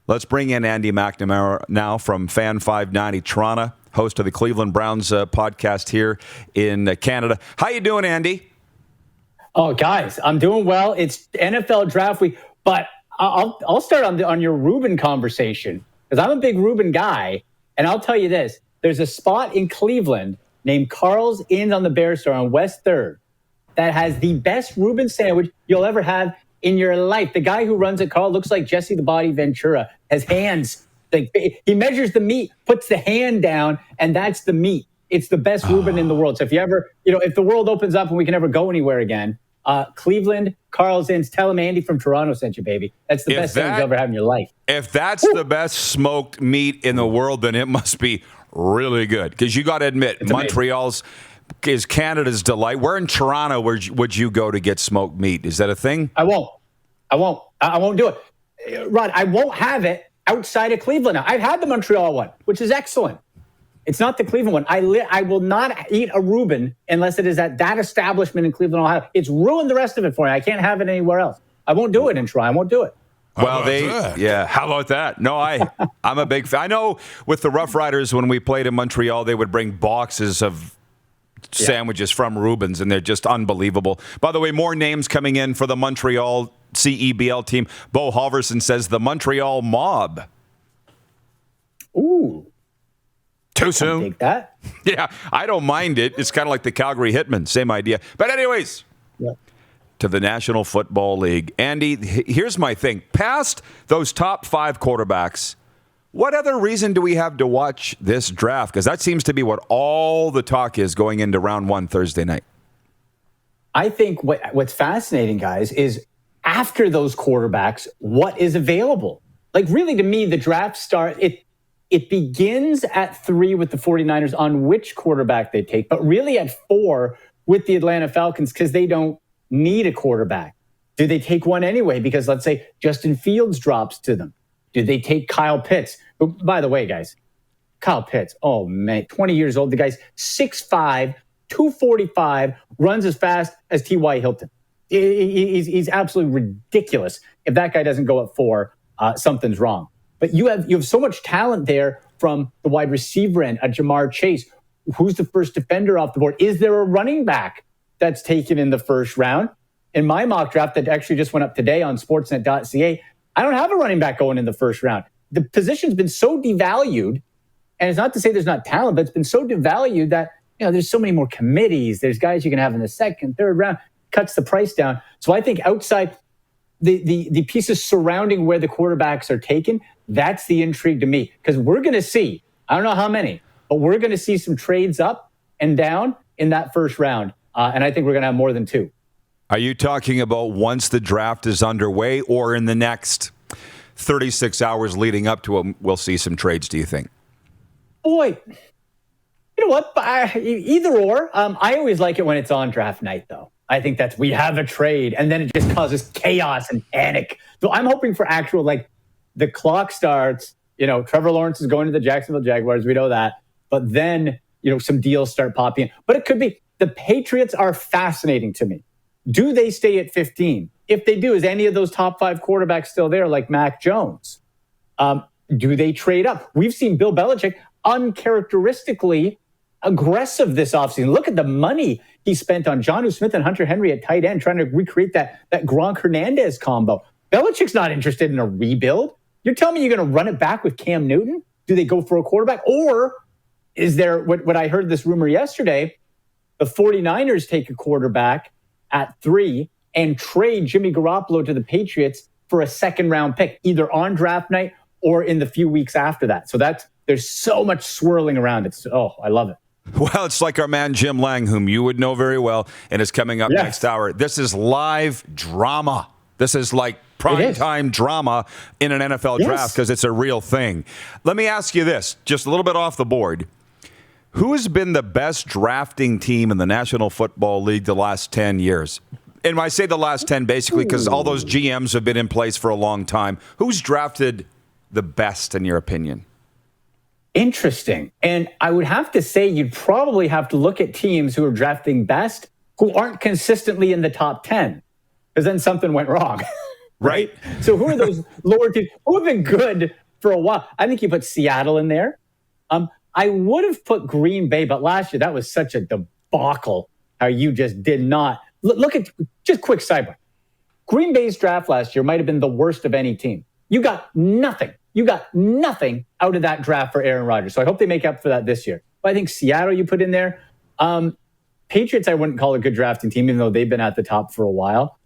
Let's bring in Andy McNamara now from Fan 590 Toronto, host of the Cleveland Browns podcast here in Canada. How you doing, Andy? Oh, guys, I'm doing well. It's NFL draft week, but I'll start on your Ruben conversation because I'm a big Ruben guy, and I'll tell you this: there's a spot in Cleveland named Carl's Inn on the Bear Store on West 3rd that has the best Reuben sandwich you'll ever have in your life. The guy who runs it, Carl, looks like Jesse the Body Ventura. Has hands. He measures the meat, puts the hand down, and that's the meat. It's the best Reuben in the world. So if you ever, if the world opens up and we can ever go anywhere again, Cleveland, Carl's Inns, tell him Andy from Toronto sent you, baby. That's the best sandwich you'll ever have in your life. If that's the best smoked meat in the world, then it must be really good. Because you got to admit, It's Montreal's is Canada's delight. Where in Toronto would you go to get smoked meat? Is that a thing? I won't do it. Rod, I won't have it outside of Cleveland. I've had the Montreal one, which is excellent. It's not the Cleveland one. I will not eat a Reuben unless it is at that establishment in Cleveland, Ohio. It's ruined the rest of it for me. I can't have it anywhere else. I won't do it in Toronto. I won't do it. Well, how about that? No, I'm a big fan. I know with the Rough Riders, when we played in Montreal, they would bring boxes of sandwiches from Reuben's, and they're just unbelievable. By the way, more names coming in for the Montreal CEBL team. Bo Halverson says the Montreal Mob. Ooh. Too soon? Take that. Yeah, I don't mind it. It's kind of like the Calgary Hitmen. Same idea. But anyways, to the National Football League. Andy, here's my thing. Past those top 5 quarterbacks, what other reason do we have to watch this draft? Because that seems to be what all the talk is going into round 1 Thursday night. I think what's fascinating, guys, is after those quarterbacks, what is available? Like, really, to me, the draft it begins at 3 with the 49ers on which quarterback they take, but really at 4 with the Atlanta Falcons because they don't need a quarterback. Do they take one anyway? Because let's say Justin Fields drops to them. Do they take Kyle Pitts? Who, by the way, guys, Kyle Pitts, oh man, 20 years old. The guy's 6'5", 245, runs as fast as T.Y. Hilton. He's absolutely ridiculous. If that guy doesn't go at 4, something's wrong. But you have so much talent there from the wide receiver end, Jamar Chase. Who's the first defender off the board? Is there a running back that's taken in the first round? In my mock draft that actually just went up today on sportsnet.ca, I don't have a running back going in the first round. The position's been so devalued, and it's not to say there's not talent, but it's been so devalued that there's so many more committees. There's guys you can have in the second, third round, cuts the price down. So I think outside the pieces surrounding where the quarterbacks are taken, that's the intrigue to me. Because we're going to see, I don't know how many, but we're going to see some trades up and down in that first round. And I think we're going to have more than 2. Are you talking about once the draft is underway or in the next 36 hours leading up to it, we'll see some trades, do you think? Boy, you know what? Either or. I always like it when it's on draft night, though. I think we have a trade, and then it just causes chaos and panic. So I'm hoping for actual, the clock starts, Trevor Lawrence is going to the Jacksonville Jaguars. We know that. But then, some deals start popping in. But it could be the Patriots are fascinating to me. Do they stay at 15? If they do, is any of those top 5 quarterbacks still there, like Mac Jones? Do they trade up? We've seen Bill Belichick uncharacteristically aggressive this offseason. Look at the money he spent on Jonnu Smith and Hunter Henry at tight end, trying to recreate that Gronk Hernandez combo. Belichick's not interested in a rebuild. You're telling me you're going to run it back with Cam Newton? Do they go for a quarterback? Or is there, what I heard this rumor yesterday, the 49ers take a quarterback at 3 and trade Jimmy Garoppolo to the Patriots for a second-round pick, either on draft night or in the few weeks after that. So there's so much swirling around it. I love it. Well, it's like our man Jim Lang, whom you would know very well, and is coming up next hour. This is live drama. This is like prime-time drama in an NFL draft because it's a real thing. Let me ask you this, just a little bit off the board. Who has been the best drafting team in the National Football League the last 10 years? And I say the last 10 basically because all those GMs have been in place for a long time. Who's drafted the best, in your opinion? Interesting. And I would have to say you'd probably have to look at teams who are drafting best who aren't consistently in the top 10, because then something went wrong. right? So who are those lower teams who have been good for a while? I think you put Seattle in there. I would have put Green Bay, but last year that was such a debacle how you just did not. Look at, just quick sidebar. Green Bay's draft last year might have been the worst of any team. You got nothing. You got nothing out of that draft for Aaron Rodgers. So I hope they make up for that this year. But I think Seattle you put in there. Patriots I wouldn't call a good drafting team, even though they've been at the top for a while.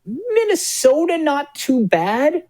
Minnesota, not too bad.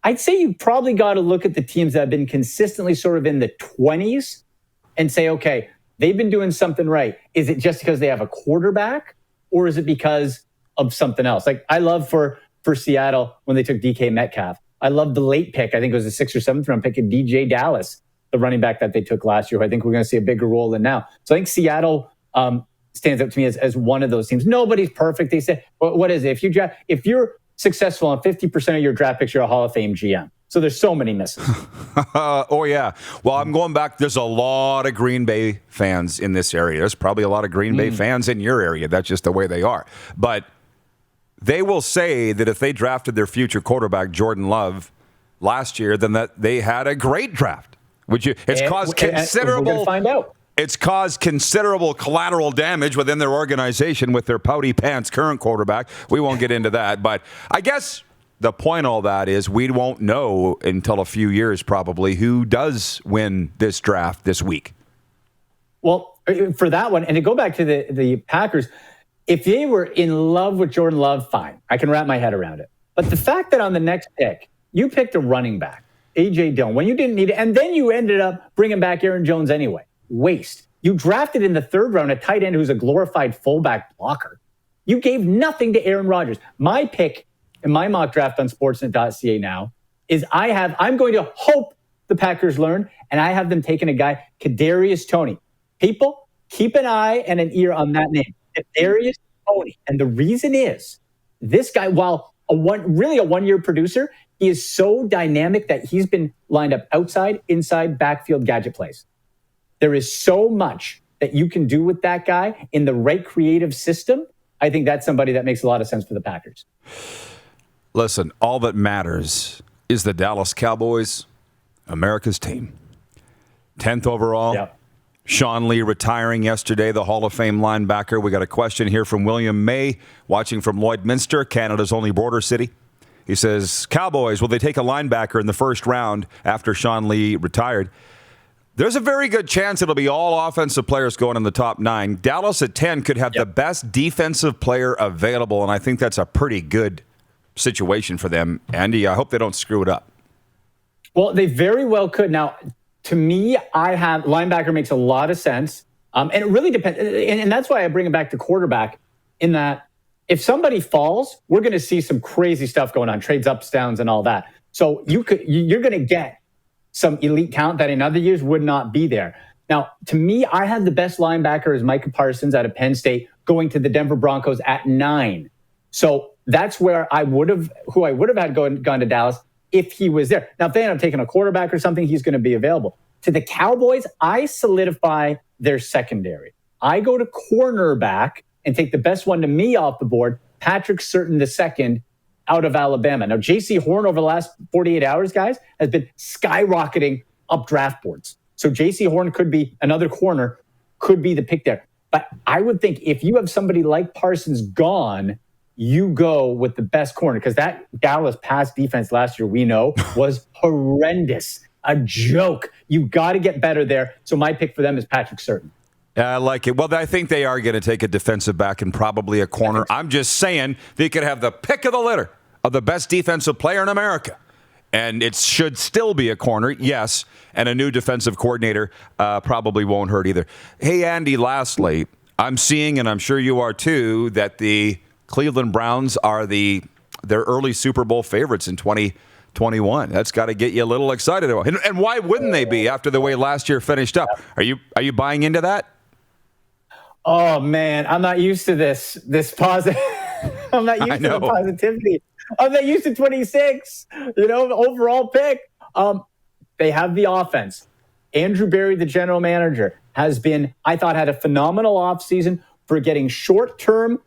I'd say you probably got to look at the teams that have been consistently sort of in the 20s and say, okay, they've been doing something right. Is it just because they have a quarterback, or is it because of something else? Like I love for Seattle when they took DK Metcalf. I love the late pick. I think it was the 6th or 7th round pick of DJ Dallas, the running back that they took last year. I think we're going to see a bigger role than now. So I think Seattle stands out to me as one of those teams. Nobody's perfect. They say, well, what is it? If you're successful on 50% of your draft picks, you're a Hall of Fame GM. So there's so many misses. Oh, yeah. Well, I'm going back. There's a lot of Green Bay fans in this area. There's probably a lot of Green Bay fans in your area. That's just the way they are. But they will say that if they drafted their future quarterback, Jordan Love, last year, then that they had a great draft. It's caused considerable. We're gonna find out. It's caused considerable collateral damage within their organization with their pouty pants current quarterback. We won't get into that, but I guess the point of all that is we won't know until a few years probably who does win this draft this week. Well, for that one, and to go back to the Packers, if they were in love with Jordan Love, fine. I can wrap my head around it. But the fact that on the next pick, you picked a running back, A.J. Dillon, when you didn't need it, and then you ended up bringing back Aaron Jones anyway. Waste. You drafted in the 3rd round a tight end who's a glorified fullback blocker. You gave nothing to Aaron Rodgers. My pick in my mock draft on sportsnet.ca now is I'm going to hope the Packers learn, and I have them taking a guy, Kadarius Toney. People, keep an eye and an ear on that name, Kadarius Toney. And the reason is, this guy, while a one-year producer, he is so dynamic that he's been lined up outside, inside, backfield gadget plays. There is so much that you can do with that guy in the right creative system. I think that's somebody that makes a lot of sense for the Packers. Listen, all that matters is the Dallas Cowboys, America's team. 10th overall. Yep. Sean Lee retiring yesterday, the Hall of Fame linebacker. We got a question here from William May, watching from Lloydminster, Canada's only border city. He says, Cowboys, will they take a linebacker in the 1st round after Sean Lee retired? There's a very good chance it'll be all offensive players going in the top 9. Dallas at 10 could have the best defensive player available, and I think that's a pretty good situation for them. Andy, I hope they don't screw it up. Well, they very well could. Now, to me, linebacker makes a lot of sense. And it really depends. And that's why I bring it back to quarterback, in that if somebody falls, we're going to see some crazy stuff going on, trades ups, downs, and all that. So you're going to get some elite talent that in other years would not be there. Now, to me, I had the best linebacker as Micah Parsons out of Penn State going to the Denver Broncos at 9. So that's where I would have had gone to Dallas if he was there. Now, if they end up taking a quarterback or something, he's going to be available. To the Cowboys, I solidify their secondary. I go to cornerback and take the best one to me off the board, Patrick Surtain II, out of Alabama. Now, J.C. Horn over the last 48 hours, guys, has been skyrocketing up draft boards. So J.C. Horn could be another corner, could be the pick there. But I would think if you have somebody like Parsons gone, you go with the best corner, because that Dallas pass defense last year, we know, was horrendous. A joke. You got to get better there. So my pick for them is Patrick Surtain. I like it. Well, I think they are going to take a defensive back and probably a corner. I'm just saying they could have the pick of the litter of the best defensive player in America. And it should still be a corner, yes. And a new defensive coordinator probably won't hurt either. Hey, Andy, lastly, I'm seeing, and I'm sure you are too, that the Cleveland Browns are their early Super Bowl favorites in 2021. That's got to get you a little excited. And why wouldn't they be after the way last year finished up? Are you buying into that? Oh, man, I'm not used to this positive. I'm not used to the positivity. I'm not used to 26, the overall pick. They have the offense. Andrew Berry, the general manager, had a phenomenal offseason for getting short-term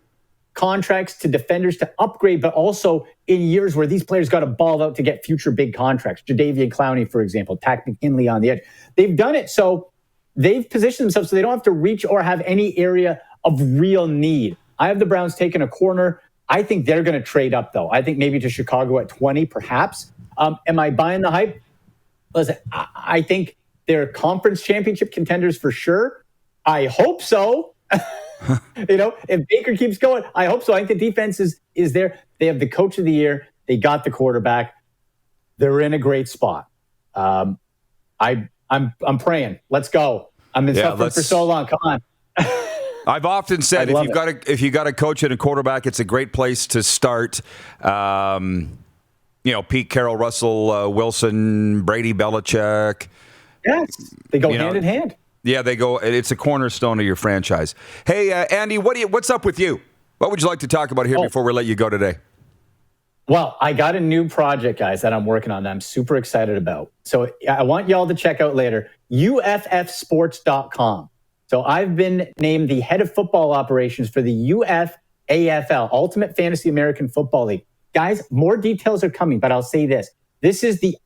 contracts to defenders to upgrade, but also in years where these players got to ball out to get future big contracts. Jadeveon Clowney, for example, Tack McKinley on the edge. They've done it so they've positioned themselves so they don't have to reach or have any area of real need. I have the Browns taking a corner. I think they're going to trade up, though. I think maybe to Chicago at 20, perhaps. Am I buying the hype? Listen, I think they're conference championship contenders for sure. I hope so. If Baker keeps going, I hope so. I think the defense is there. They have the coach of the year. They got the quarterback. They're in a great spot. I'm praying. Let's go. I've been suffering for so long. Come on. I've often said if you got a coach and a quarterback, it's a great place to start. Pete Carroll, Russell Wilson, Brady Belichick. Yes, they go hand in hand. Yeah, they go. It's a cornerstone of your franchise. Hey, Andy, what's up with you? What would you like to talk about here before we let you go today? Well, I got a new project, guys, that I'm working on that I'm super excited about. So I want y'all to check out later, uffsports.com. So I've been named the head of football operations for the UFAFL, Ultimate Fantasy American Football League. Guys, more details are coming, but I'll say this. This is the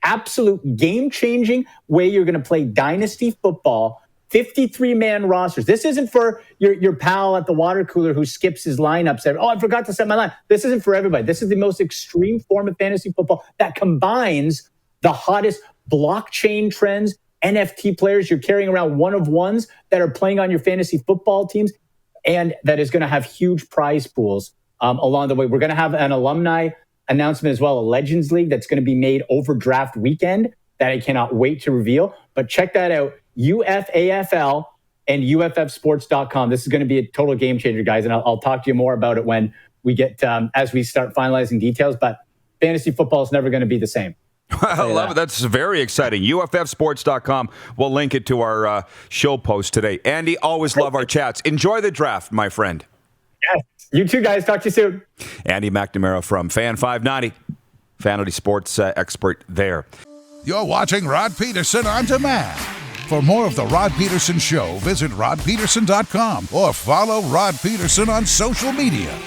absolute game-changing way you're going to play dynasty football, 53-man rosters. This isn't for your pal at the water cooler who skips his lineups. I forgot to set my line. This isn't for everybody. This is the most extreme form of fantasy football that combines the hottest blockchain trends, NFT players. You're carrying around one-of-ones that are playing on your fantasy football teams, and that is going to have huge prize pools along the way. We're going to have an alumni announcement as well, a Legends League that's going to be made over draft weekend that I cannot wait to reveal. But check that out, UFAFL and UFFsports.com. This is going to be a total game changer, guys, and I'll talk to you more about it when we get as we start finalizing details. But fantasy football is never going to be the same. I love it. That's very exciting. UFFsports.com. We'll link it to our show post today. Andy, always love our chats. Enjoy the draft, my friend. Yes. You too, guys. Talk to you soon. Andy McNamara from Fan 590, Fantasy Sports expert there. You're watching Rod Pedersen On Demand. For more of The Rod Pedersen Show, visit rodpedersen.com or follow Rod Pedersen on social media.